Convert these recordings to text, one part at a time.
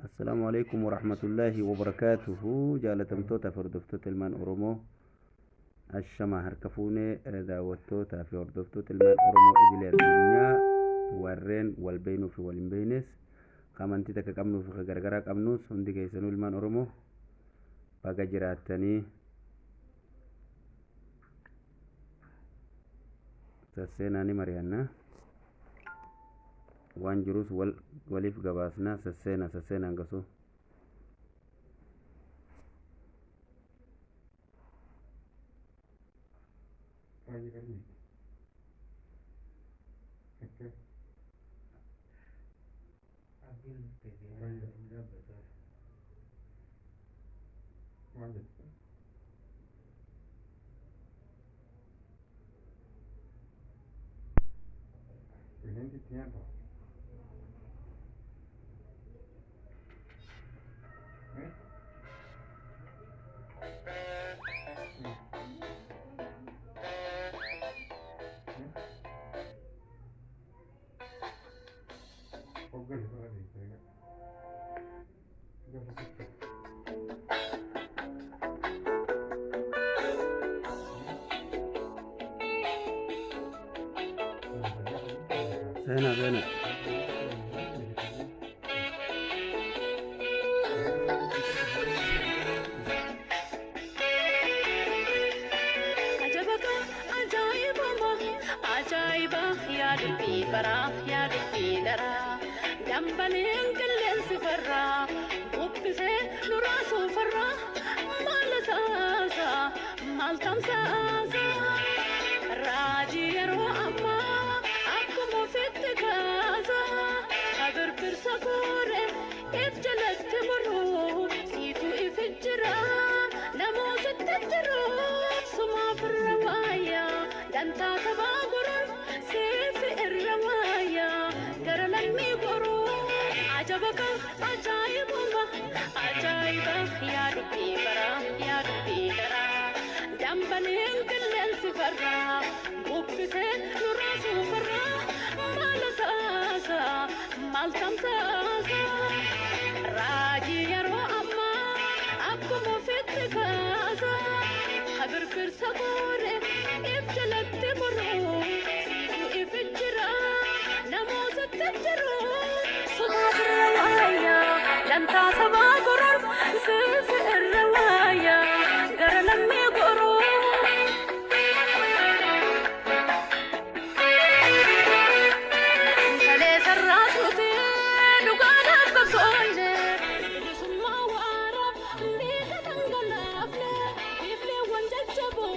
السلام عليكم ورحمة الله وبركاته. جالتمتوتا فردفتوت المان أورومو الشما هركفوني داوتوتا في فردفتوت المان أورومو إدلي الدنيا warreen wal beeynu fi wal hin beeynes qamantii takka qabnuu fi gargaraa qabnus hundi keessanuu ilmaan Oromoo baga jiraatanii sasseenaani mari'annaa waan jirus waliif gabaasnaa sasseenaan gasuu سهنا عجائبة يا ربي برا يا ربي درا دمبلين كلن سفرا بوبسي نراسو فرا مال ساسا مال تمساسا راجي يرو أما أكو مفتكاسا أبر برسكوري إفجلت مرو سيتو إفجرا نمو ستجرو سما بروايا دانتا سباغرون سيف الروايا قرلمي برو عجبك عجائبما عجائبا يا ربي برا يا ربي درا دمبلين كلن سفرا بوبسي نراسو فرا مال ساسا مال تمساسا راجي يرو أما أكو مفتكاسا خبر برسكوري إفجلت مرو سيفو إفجرا نمو ستجرو صغاب الرواية لنتا سبا قرر سيف الرواية قرلمي قرو فليس الراسوتي نقانا بصويني بسما وعرب بيك تنقلافني بيفلي وانججبو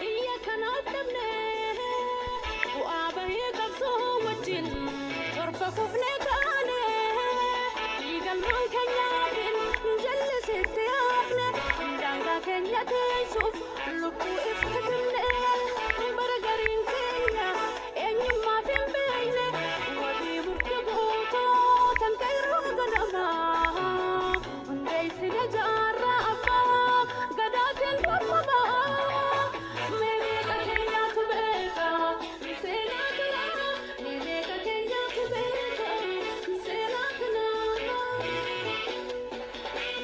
إياك نوتمني وآبهي قبصو وجين غرفة فليكاني إيقال من كنيابين جلس اتيافني دانقا كنياتي يسوف لبو إفتتمني برقرين كنيا إني ما في البيني ودي مرتبوتو تنكيرو قدما نديس لجارة أبا قدات الوفبا ميريكا كنيا تبيكا مسيناكنا ميريكا كنيا تبيكا مسيناكنا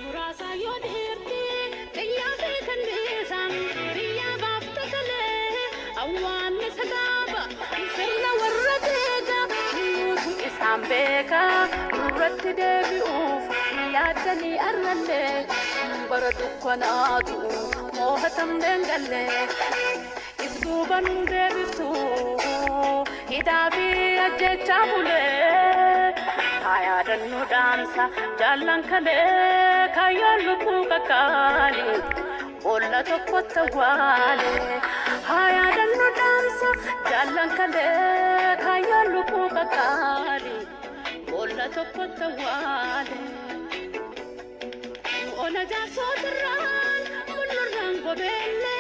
مراسا يوديرتي تيا في كنيسان ريا بافتكالي أوان مسكابا سرنا ورديقا نوتو إسام بيكا نورت ديبيوف يادني أرنالي بردو قناتو موهتم دنگالي إفدوبا نديبتو هدافي أجيتشابولي هايا دنو دانسا جالان كالي كايا لكو كاكالي ولا تقوت والي هايا دنو دانسا جالان كالي كايا لكو كاكالي ولا تقوت والي ولا جار صوت الران من الرانغو بيلي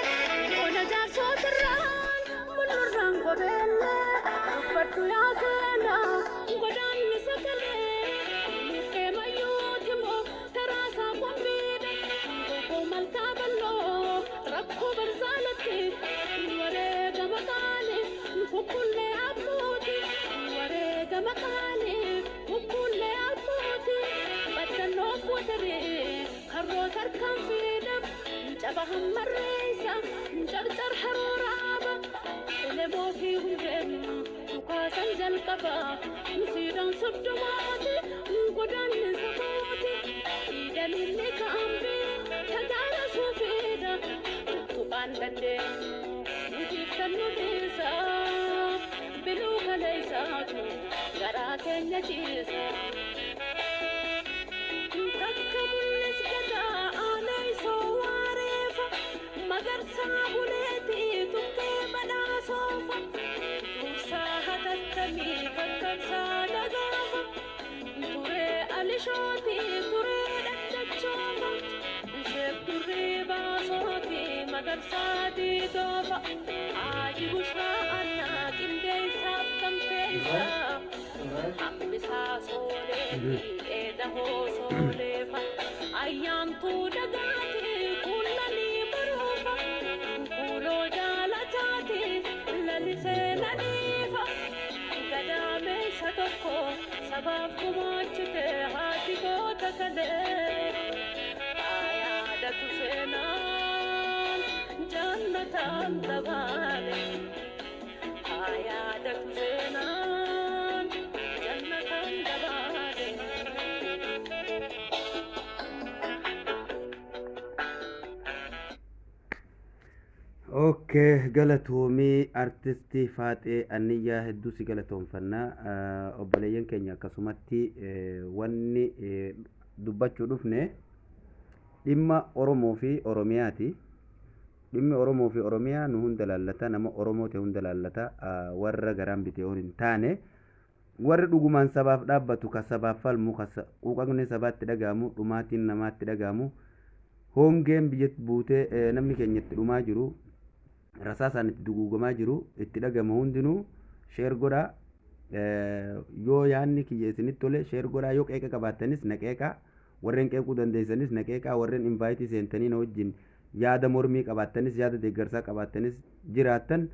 ولا جار صوت الران من الرانغو بيلي رفضو يا زينا ودان مسكلي مكيما يوتمو تراسا قنبيدي وقو مالكابلو ربكو برزالتي وريقا مقالي وكل عبودي وريقا مقالي وكل tarkan fidab jaba hammarreessa jarjar harooraba elemootii hundeen tukaasan jalqaba musiidaan soddomaati godaanni sabooti idalillee kaambe tagaala suufeeda tuqaan dandeenyu nutiiftan nuteessa biluu kaleessaatu garaa keenya ciisa takka mul'is gadaa aaneessoo waareefa magarsaa buleetii tukkee badhaasoofa dursaa hatattamii fakkabsaa lagaafa turee alishootii turee dhaddachoofa isheef turrii baasootii magarsaatii doofa aaji bushraa annaa qindeessaaf tamteessaa hambisaa sooleetii dheeda hoosooleefa ayyaantuu dhagaatii kullanii baruufa kuuloo jaalataatii lalisee laliifa gadaameessa tokko sabaaf gumaachite haati goota kalee ayaadatu seenaan jannataan dabaale ayaadatu seenaan jannataan dabaale. Okay, galatoomii artistii Faaxee Anniyyaa hedduu si galatoomfannaa obboleeyyan keenya akkasumatti wanni dubbachuu dhufne dhimma Oromoo fi Oromiyaati. Dhimmi Oromoo fi Oromiyaa nu hunda laallata, nama Oromoo ta'e hunda laallata, warra garaan bitee hin taane warri dhugumaan sabaaf dhaabbatu ka sabaaf falmu ka quuqaqni sabaatti dhagaamu dhumaatiin namaatti dhagaamu hongeen biyyatti buutee namni keenya itti dhumaa jiru rasaasaan itti duguugamaa jiru itti dhagama hundinuu sheer godhaa yoo yaanni kiyya isinitti tole sheer godhaa yoo qeeqa qabaattanis na qeeqa warreen qeequu dandeessanis na qeeqa warreen invaayitii seentanii na wajjin yaada mormii qabaattanis yaada deeggarsaa qabaattanis jiraattan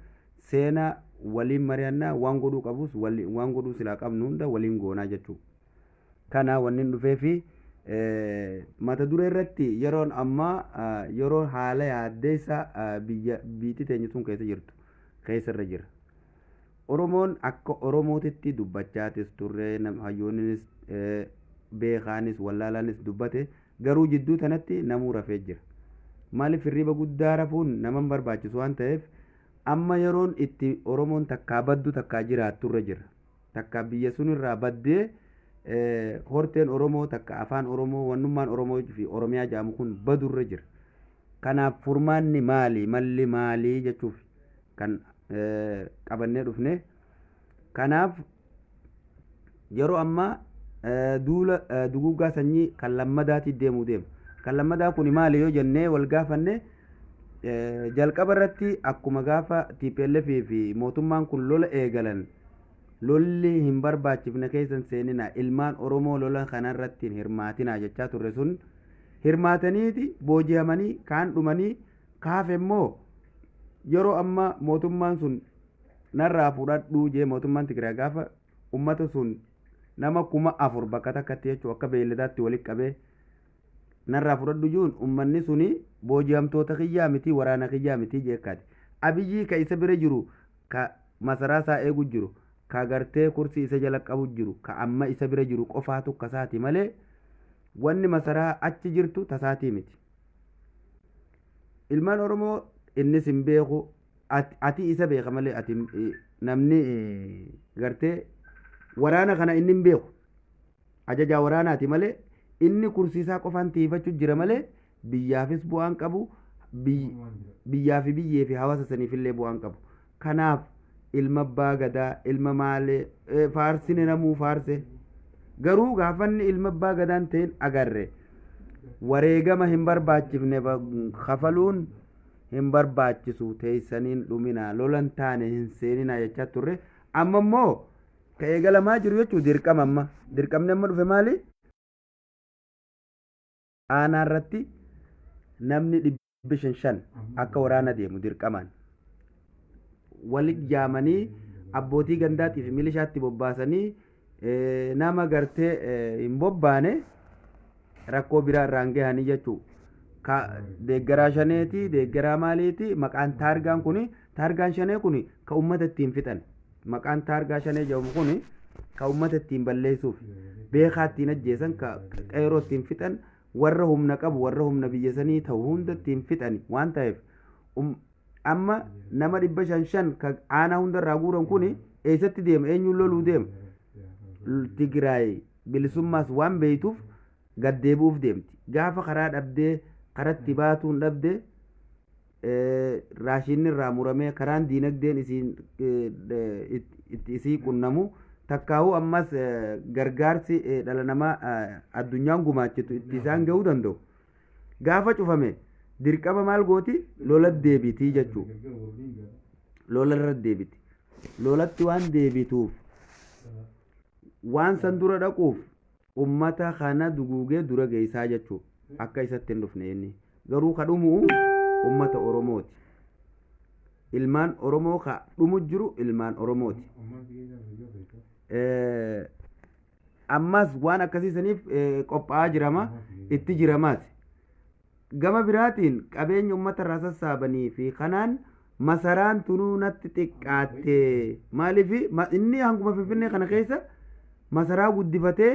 seenaa waliin mari'annaa waan godhuu qabus waan godhuu silaa qabnu hunda waliin goonaa jechuudha. Kana wannin dhufee fi mata duree irratti yeroon ammaa yeroo haala yaaddeessa biitti teenya sun keessa jirtu keessarra jira. Oromoon akka Oromootitti dubbachaatis turre hayyoonnis beekaanis wallaalaanis dubbate garuu jidduu tanatti namuu rafee jira. Maaliif hirriba guddaa rafuun nama barbaachisu waan ta'eef amma yeroon itti Oromoon takkaa baddu takkaa jiraatturra jira. Takkaa biyya sunirraa baddee horteen Oromoo takka afaan Oromoo wannummaan Oromoo fi Oromiyaa jedhamu kun badurra jira. Kanaaf furmaanni maali malli maalii jechuuf kan qabannee dhufne. Kanaaf yeroo ammaa duula duguuggaa sanyii kan lammadaatti deemuu deema. Kan lammadaa kun maali yoo jennee wal gaafanne jalqaba irratti akkuma gaafa TPLF fi mootummaan kun lola eegalan lolli hin barbaachifne keessan seenina ilmaan Oromoo lola kanarratti hirmaatinaa jechaa turre sun hirmaataniiti booji'amanii kaan dhumanii kaaf immoo yeroo amma mootummaan sun narraa fudhadhuu jee mootummaan Tigraay gaafa ummata sun nama 4,000 bakka takkatti jechuu akka beelladaatti walitti qabee narraa fudhadhu juun ummanni suni booji'amtoota kiyyaa miti waraana kiyyaa miti jeekkaati. Abiyyi ka isa bira jiru ka masaraa isaa eegu jiru ka gartee kursii isa jala qabu jiru ka amma isa bira jiru qofaatu kasaati malee wanni masaraa achi jirtu tasaatii miti. Ilmaan Oromoo innis hin beeku ati isa beeka malee ati namni gartee waraana kana inni hin beeku ajajaa waraanaati malee inni kursiisaa qofaan tiifachuu jira malee biyyaafis bu'aan qabu biyyaa fi biyyee fi hawaasa saniifillee bu'aan qabu. Kanaaf ilma abbaa gadaa ilma maalee faarsine namuu faarse garuu gaafanni ilma abbaa gadaan ta'in agarre wareegama hin barbaachifne kafaluun hin barbaachisu teessaniin dhuminaa lolan taane hin seeninaa jechaa turre amma immoo ka eegalamaa jiru jechuun dirqamni amma dhufe maali? Aanaa irratti namni 500 akka waraana deemu dirqamaan walitti yaamanii abbootii gandaatii fi milishaatti bobbaasanii nama gartee hin bobbaane rakkoo biraa irraan gahanii jechuudha. ka deeggaraa shaneeti deeggaraa maaliiti maqaan taargaan kuni taargaan shanee kuni ka ummata ittiin fixan maqaan taargaa shanee jedhamu kuni ka ummata ittiin balleessuuf beekaa ittiin ajjeesan ka qeeroo ittiin fixan warra humna qabu warra humna biyya sanii ta'u hunda ittiin fixani waan ta'eef amma nama 500 ka aanaa hundarraa guuran kuni eessatti deema eenyuun loluu deema Tigraay bilisummaas waan beeytuuf gaddeebuuf deemti gaafa karaa dhabdee karatti baatuun dhabde raashinni irraa muramee karaan diinagdeen isii qunnamu takkaa'uu ammas gargaarsi dhala namaa addunyaan gumaachitu itti isaan ga'uu danda'u gaafa cufame dirqama maal gooti lola deebitii jechuu lola irra deebiti lolatti waan deebituuf waan san dura dhaquuf ummata kana duguugee dura geessaa jechuu akka isatti hin dhufne inni garuu ka dhumu ummata oromooti ilmaan oromoo ka dhumu jiru ilmaan oromooti ammas waan akkasiisaniif qophaa'aa jirama itti jiramaas gama biraatiin qabeenya ummata irraa sassaabanii fi kanaan masaraan tunuu natti xiqqaatte maaliif inni hanguma finfinnee kana keessa masaraa guddifatee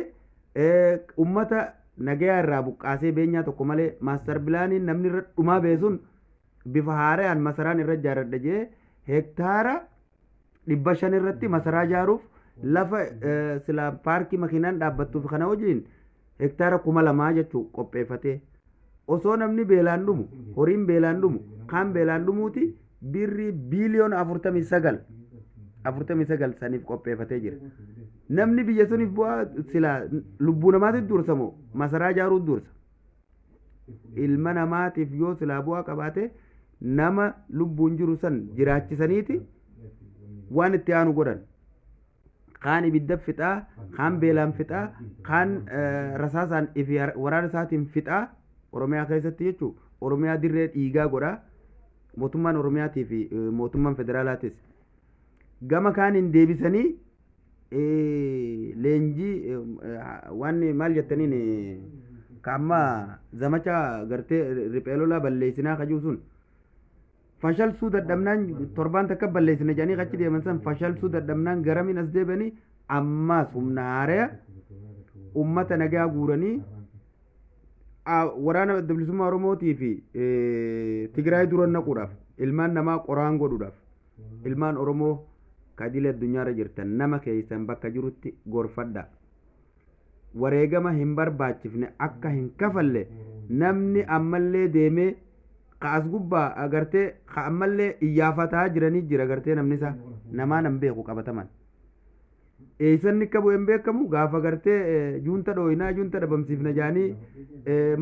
ummata nagayaa irraa buqqaasee beenyaa tokko malee maastar bilaaniin namni irra dhumaa beesun bifa haaraan masaraan irra ijaaradha jee hektaara 500 irratti masaraa ijaaruuf lafa sila paarkii makiinaan dhaabbattuuf kana wajjin hektaara 2000 jechuu qopheeffatee osoo namni beelaan dhumu horiin beelaan dhumu kaan beelaan dhumuuti birrii biiliyoona 49 saniif qopheeffatee jira namni biyya suniif bu'aa sila lubbuu namaatiif dursamoo masaraa ijaaruuf dursa ilma namaatiif yoo silaa bu'aa qabaate nama lubbuun jiru san jiraachisaniiti waan itti aanu godhan kaan ibidda fixaa kaan beelaan fixaa kaan rasaasaan ifi waraana isaatiin fixaa oromiyaa keessatti jechuu oromiyaa dirree dhiigaa godhaa mootummaan oromiyaatii fi mootummaan federaalaatis gama kaaniin deebisanii leenjii waan maal jettaniin kaamma zamacha gartee riphee lolaa balleessinaa kajuu sun fashalsuu dadhabnaan torbaan takka balleessina jedhanii achi deeman san fashalsuu dadhabnaan garamiin as deebanii ammaas humna haaraa ummata nagaa guuranii waraana bilisummaa oromootii fi tigraay dura naquudhaaf ilmaan namaa qoraan godhuudhaaf ilmaan oromoo kadile addunyaarra jirtan nama keessan bakka jirutti gorfadha wareegama hin barbaachifne akka hin kafalle namni ammallee deemee kaas gubbaa agartee ka ammallee iyyaafataa jiranii jira agartee namni isaa namaa nan beeku qabataman eessanni akka bu'een beekamu gaafa gartee juunta dhooyinaa juunta dhabamsiifna jaanii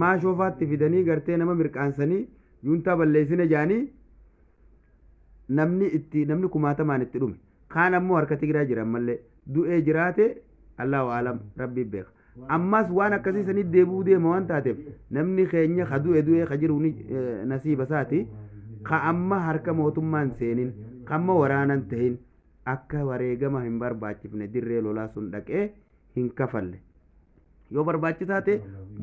maashoofaatti fidanii gartee nama mirqaansanii juuntaa balleessina jaanii namni kumaatamaan itti dhume kaan ammoo harka tigiraa jira ammallee du'ee jiraate allahu alam rabbi beeka ammas waan akkasii sanii deebuu deema waan taateef namni keenya ka du'e ka jiru nasiiba isaati ka amma harka mootummaan seenin ka amma waraanan tahin akka wareegama hin barbaachifne dirree lolaa sun dhaqee hin kafalle yoo barbaachisaa ta'e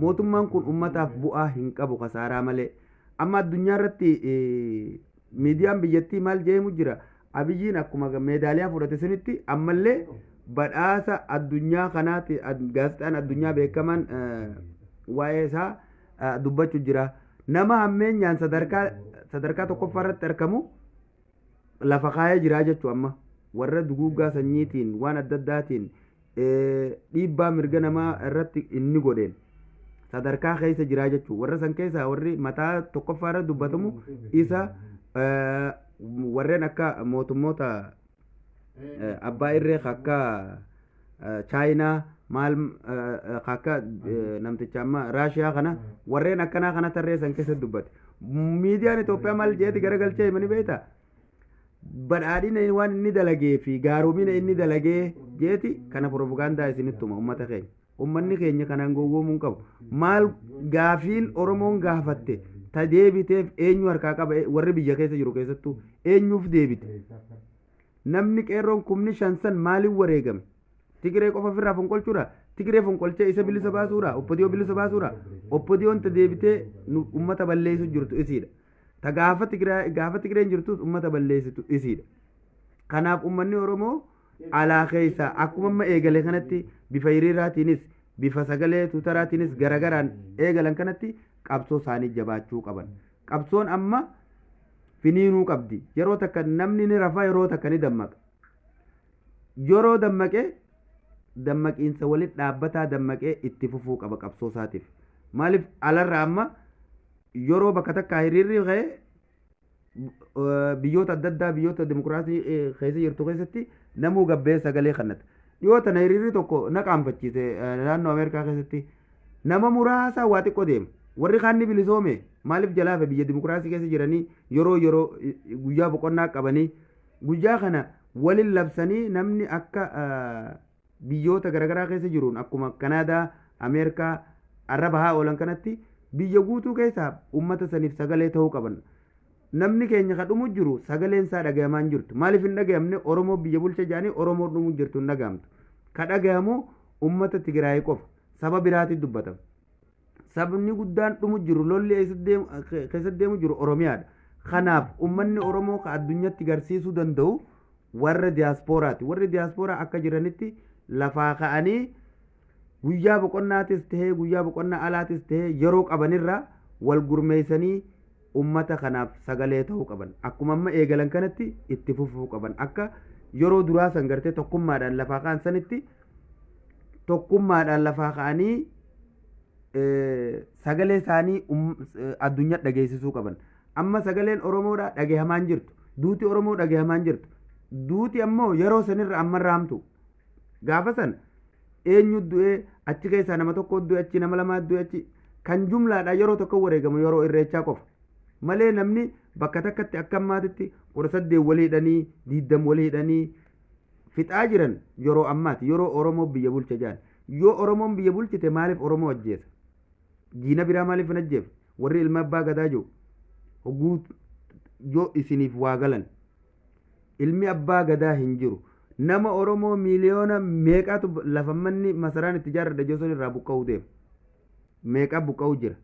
mootummaan kun ummataaf bu'aa hin qabu kasaaraa malee amma addunyaa irratti miidiyaan biyyattii maal jeemu jira abiyyiin akkuma meedaaliyaa fudhate sanitti ammallee badhaasa addunyaa kanaati gaazexaan addunyaa beekaman waa'ee isaa dubbachuu jira nama hammeenyaan sadarkaa tokkoffaa irratti argamu lafa kaayee jiraa jechuu amma warra duguuggaa sanyiitiin waan adda addaatiin dhiibbaa mirga namaa irratti inni godheen sadarkaa keessa jiraa jechuu warra san keessaa warri mataa tokkoffaa irratti dubbatamu isa warreen akka mootummoota abbaa irree akka chaayinaa maal akka namticha amma raashiyaa kana warreen akkanaa kana tarreessan keessatti dubbate miidiyaan Itoophiyaa maal jeeti garagalchee himanii beektaa badhaadhina waan inni dalagee fi gaaromina inni dalagee jeeti kana propagaandaa isinittuma ummata keenya ummanni keenya kanaan gowwoomuun qabu maal gaafiin oromoon gaafatte ta deebiteef eenyu harkaa qaba warri biyya keessa jiru keessattuu eenyuuf deebite namni qeerroon kumni shansan maaliin wareegame tigiree qofa ofirraa fonqolchuudha Tigree fonqolchee isa bilisa baasuudha oppodiyoo bilisa baasuudha oppodiyoon ta deebitee ummata balleessu jirtu isiidha ta gaafa Tigreen jirtus ummata balleessitu isiidha kanaaf ummanni Oromoo alaa keessa akkuma amma eegale kanatti bifa hiriiraatiinis bifa sagalee tutaraatiinis garagaraan eegalan kanatti qabsoo isaanii jabaachuu qaban qabsoon amma finiinuu qabdi yeroo takka namni ni rafa yeroo takka ni dammaqa yeroo dammaqiinsa walitti dhaabbataa dammaqee itti fufuu qaba qabsoo isaatiif maaliif alarra amma yeroo bakka takka hiriirri ka'e biyyoota adda addaa biyyoota dimokiraasii keessa jirtu keessatti namuu gabbee sagalee kannata dhiyoo tana hiriirri tokko na qaanfachiise naannoo Ameerikaa keessatti nama muraasa waa xiqqoo deema warri kaan ni bilisoome maaliif jalaafe biyya dimokiraasii keessa jiranii yeroo guyyaa boqonnaa qabanii guyyaa kana waliin labsanii namni akka biyyoota garaagaraa keessa jiruun akkuma Kanaadaa Ameerikaa arraba haa oolan kanatti biyya guutuu keessaa ummata saniif sagalee ta'uu qaban namni keenya ka dhumu jiru sagaleen isaa dhagahamaa hin jirtu maaliif hin dhagahamne Oromoo biyya bulcha jedhanii Oromoo dhumu jirtu hin dhagahamtu ka dhagahamu ummata Tigraay qofa saba biraatiif dubbatama sabni guddaan dhumu jiru lolli keessa deemu jiru Oromiyaadha kanaaf ummanni Oromoo ka addunyatti garsiisuu danda'u warra diyaaspooraati warri diyaaspooraa akka jiranitti lafaa ka'anii guyyaa boqonnaatis tahee guyyaa boqonnaa alaatis tahee yeroo qabanirra wal gurmeessanii ummata kanaaf sagalee ta'uu qaban akkuma amma eegalan kanatti itti fufuu qaban akka yeroo duraa san gartee tokkummaadhaan lafaa ka'an sanitti tokkummaadhaan lafaa ka'anii sagalee isaanii addunyaa dhageessisuu qaban amma sagaleen Oromoodha dhagahamaan jirtu duuti Oromoo dhagahamaan jirtu duuti ammoo yeroo sanirra ammarraa hamtu gaafa san eenyu du'ee achi keessaa nama tokko du'e achi nama lamaa du'e achi kan jumlaadha yeroo tokko wareegamu yeroo irreechaa qofa malee namni bakka takkatti akka ammaatitti 18 walii hidhanii 20 walii hidhanii fixaa jiran yeroo ammaati yeroo Oromoo biyya bulcha jaan yoo Oromoon biyya bulchite maaliif Oromoo ajjeesa diina biraa maaliif hin ajjeefu warri ilma abbaa gadaa jiru hogguu yoo isiniif waa galan ilmi abbaa gadaa hin jiru nama Oromoo miliyoona meeqaatu lafa manni masaraan itti ijaarradha jechuun irraa buqqa'uu deema meeqa buqqa'uu jira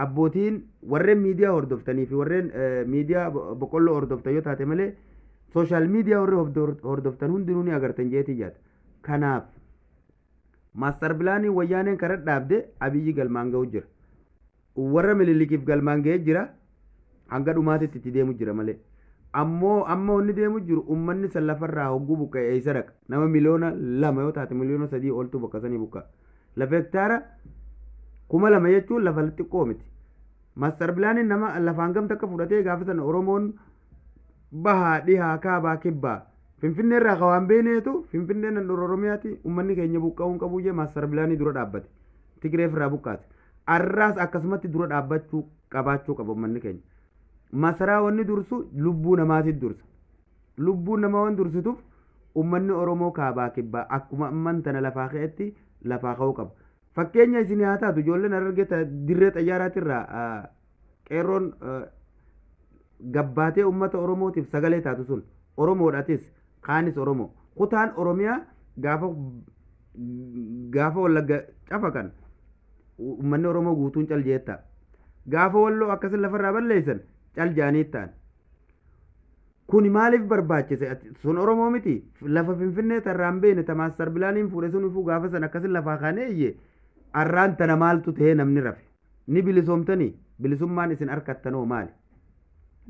abbootiin warreen miidiyaa hordoftanii fi warreen miidiyaa boqqolloo hordoftan yoo taate malee sooshaal miidiyaa warri hordoftan hundinuu ni agartan jeetii jaata kanaaf maastar pilaanii wayyaaneen karaa dhaabde abiyyi galmaan ga'u jira warra mililikiif galmaan ga'ee jira hanga dhumaatitti itti deemu jira malee ammoo amma wanni deemu jiru ummanni san lafarraa hogguu buqqa'e eessa dhaqa nama miliyoona 2 yoo taate miliyoona 3 oltu bakka sanii buqqa lafa hektaara 2,000 jechuun lafa xiqqoo miti maastar pilaaniin nama lafaan gamta akka fudhatee gaafa sana Oromoon bahaa dhihaa kaabaa kibbaa finfinnee irraa kawaan beeneetu finfinnee nan Oromiyaati ummanni keenya buqqa'uun qabu jee maastar pilaanii dura dhaabbate Tigreef irraa buqqaate arraas akkasumatti dura dhaabbachuu qabaachuu qaba ummanni keenya masaraa wanni dursu lubbuu namaatiif dursa lubbuun namaa waan dursituuf ummanni Oromoo kaabaa kibbaa akkuma amman tana lafaa ka'etti lafaa ka'uu qaba fakkeenya isin haa taatu ijoolleen argata dirree xayyaaraatirraa qeerroon gabbaatee ummata Oromootiif sagalee taatu sun Oromoodhaatis kaanis Oromoo kutaan Oromiyaa gaafa wallagga cafaqan ummanni Oromoo guutuun caljeetta gaafa walloo akkasin lafarraa balleessan caljaanii ta'an kuni maaliif barbaachise sun Oromoo miti lafa finfinnee tarraan beene ta maastar pilaaniin fuudhe sun ifuu gaafa san akkasin lafaa kaanee iyye arraan tana maaltu ta'ee namni rafe ni bilisoomtanii bilisummaan isin harkattanoo maali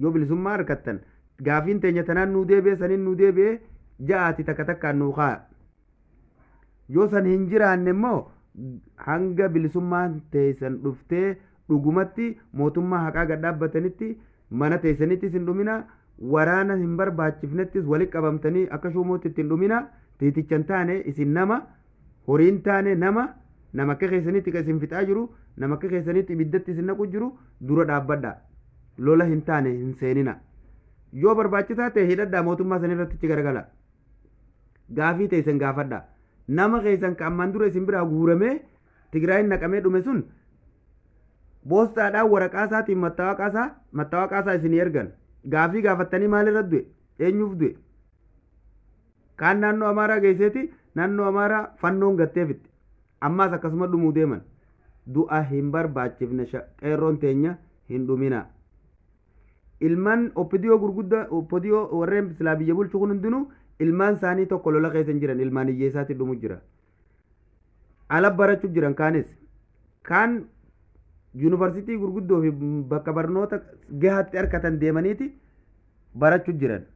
yoo bilisummaa harkattan gaafiin teenya tanaan nuu deebi'e saniin nuu deebi'e ja'aati takka takkaan nuu kaa yoo san hin jiraanne immoo hanga bilisummaan teessan dhuftee dhugumatti mootummaa haqaa gad dhaabbatanitti mana teessanitti hin dhumina waraana hin barbaachifnettis walitti qabamtanii akka shuumootti hin dhumina tiitichan taane isin nama horiin taane nama akka keessanitti isin fixaa jiru nama akka keessanitti ibiddatti isin naqu jiru dura dhaabbadha lola hin taane hin seenina yoo barbaachisaa ta'e hidhadhaa mootummaa sanirratti itti garagala gaafii teessan gaafadha nama keessan ka ammaan dura isin biraa guuramee Tigraayin naqamee dhume sun boostaadhaan waraqaa isaatiin mattaawaqaa isaa isin ergan gaafii gaafattanii maalirra du'e eenyuuf du'e kaan naannoo Amaaraa geesseeti naannoo Amaaraa fannoon gatteefitti ammaas akkasuma dhumuu deeman du'a hin barbaachifne qeerroon teenya hin dhumina ilmaan oppidiyoo gurguddaa oppidiyoo warreen silaa biyya bulchu kun hundinuu ilmaan isaanii tokko lola keessa hin jiran ilmaan hiyyeessaatti dhumu jira ala barachuu jiran kaanis kaan yuunivarsiitii gurguddoo fi bakka barnoota gahaatti harkatan deemaniiti barachuu jiran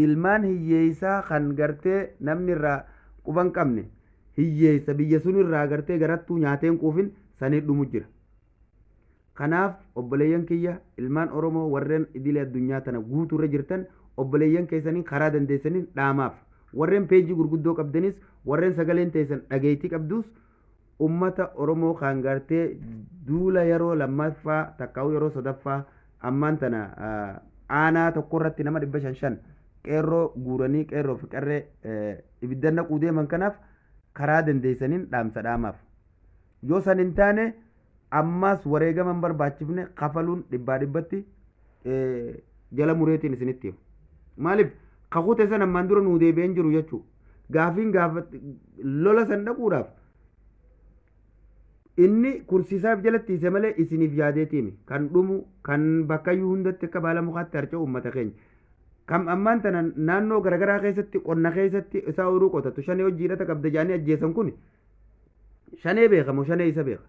ilmaan hiyyeessaa kan gartee namni irraa quban qabne hiyyeessa biyya sun irraa gartee garattuu nyaateen quufin sanii dhumu jira kanaaf obboleeyyan kiyya ilmaan oromoo warreen idilee addunyaa tana guutuurra jirtan obboleeyyan keessanii karaa dandeessaniin dhaamaaf warreen peejii gurguddoo qabdanis warreen sagaleen teessan dhageettii qabdus ummata oromoo kan gartee duula yeroo lammaffaa takkaa'u yeroo sadaffaa ammaan tana aanaa tokkorratti nama 500 qeerroo guuranii qeerroo fi qarree ibiddan naquu deeman kanaaf karaa dandeessaniin dhaamsa dhaamaaf yoo san hin taane ammaas wareegaman barbaachifne kafaluun dhibbatti jala mureetiin isinitti maaliif kakute san ammaan dura nuu deebi'een jiru jechuu gaafiin lola san dhaquudhaaf inni kursiisaaf jalatti malee isiniif yaadeetiimi kan dhumu kan bakkayyuu hundatti akka baala mukaatti harca'u uummata keenya kam ammaan tana naannoo garagaraa keessatti qonna keessatti isaa uruu qotatu shanee hojii hidhata qabda jaanii ajjeesan kun shanee beekamu shanee isa beeka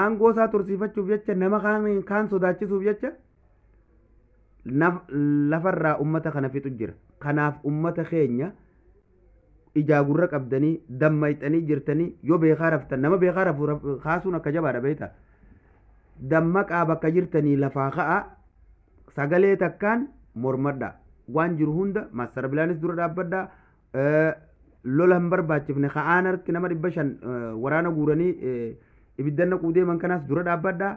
aangoo isaa tursiifachuuf jecha nama kaan sodaachisuuf jecha lafarraa ummata kana fixu jira kanaaf ummata keenya ijaa gurra qabdanii dammayxanii jirtanii yoo beekaa raftan nama beekaa rafu kaasuun akka jabaadha beekta dammaqaa bakka jirtanii lafaa ka'a sagalee takkaan mormadha waan jiru hunda maastara bilaanis dura dhaabbadha lola hin barbaachifne ka'aan harki nama 500 waraana guuranii ibiddan naquu deeman kanaas dura dhaabbadha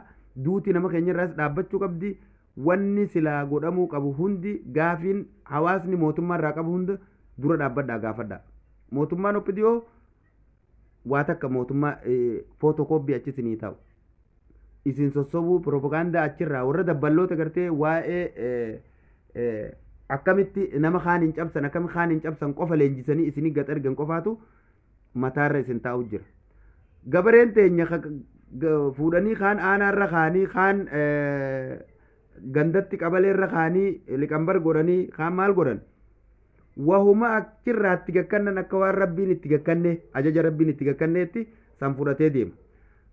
duuti nama keenya irraas dhaabbachuu qabdi wanni silaa godhamuu qabu hundi gaafiin hawaasni mootummaa irraa qabu hunda dura dhaabbadha gaafadha mootummaan oppidiyoo waa takka mootummaa footokooppii achisinii ta'u isin sossobuu propagaandaa achirraa warra dabballoota gartee waa'ee akkamitti nama kaan hin cabsan akkami kaan hin cabsan qofa leenjisanii isinii gad ergan qofaatu mataarra isin taa'u jira gabareen teenya fuudhanii kaan aanaarra kaanii kaan gandatti qabaleerra kaanii liqambar godhanii kaan maal godhan wahuma achirraatti gakkannan akka waan rabbiin itti gakkanne ajaja rabbiin itti gakkanneetti san fudhatee deema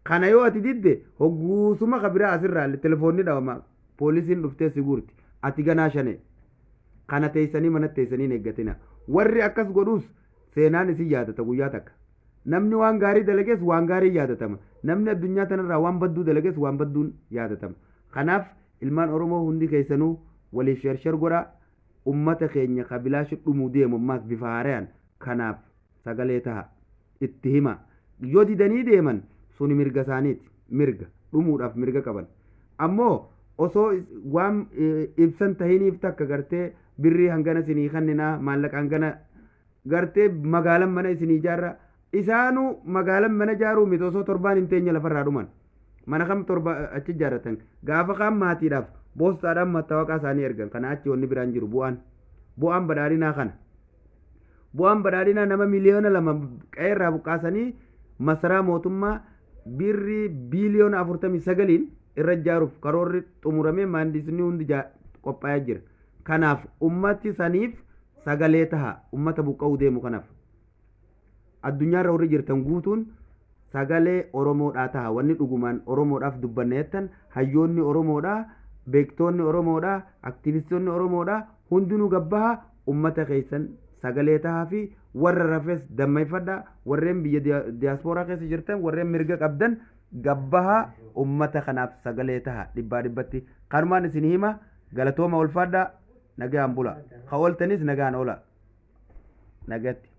kana yoo ati didde hogguusuma kabiraa asirraa telefoonni dhawama poolisiin dhuftee siguurti ati ganaa shane kana teessanii mana teessanii hin eeggatina warri akkas godhuus seenaan isin yaadata guyyaa takka namni waan gaarii dalagees waan gaarii yaadatama namni addunyaa tanarraa waan badduu dalagees waan badduun yaadatama kanaaf ilmaan oromoo hundi keessanuu waliif sharshar godhaa ummata keenya kabilaashi dhumuu deemu ammaas bifa haaraan kanaaf sagalee taha itti hima yoo didanii deeman suni mirga isaaniiti mirga dhumuudhaaf mirga qaban ammoo osoo waan ibsan tahiniif takka gartee birrii hangana isinii kanninaa maallaqa hangana gartee magaalan mana isinii ijaarra isaanuu magaalan mana ijaaruu miti osoo torbaan hin teenye lafarraa dhuman mana kam torba achi ijaarratan gaafa kaan maatiidhaaf boostaadhaan mattawaqaa isaanii ergan kana achi wanni biraan jiru bu'aan badhaadhinaa kana bu'aan badhaadhinaa nama miliyoona 2 qe'eerraa buqqaasanii masaraa mootummaa birrii biiliyoona 49 irra ijaaruuf karoorri xumuramee maandisni hundi qophaa'ee jira kanaaf ummati saniif sagalee taha ummata buqqa'uu deemu kanaaf addunyaarra warri jirtan guutuun sagalee oromoodhaa taha wanni dhugumaan oromoodhaaf dubbanneettan hayyoonni oromoodhaa beektoonni oromoodhaa aktivistoonni oromoodhaa hundinuu gabbaha ummata keessan sagalee tahaa fi warra rafes dammeeffadha warreen biyya diyaaspooraa keessa jirtan warreen mirga qabdan gabbaha ummata kanaaf sagalee taha dhibbatti kanumaan isin hima galatooma ulfaadha nagaan bula ka ooltanis nagaan oola nagatti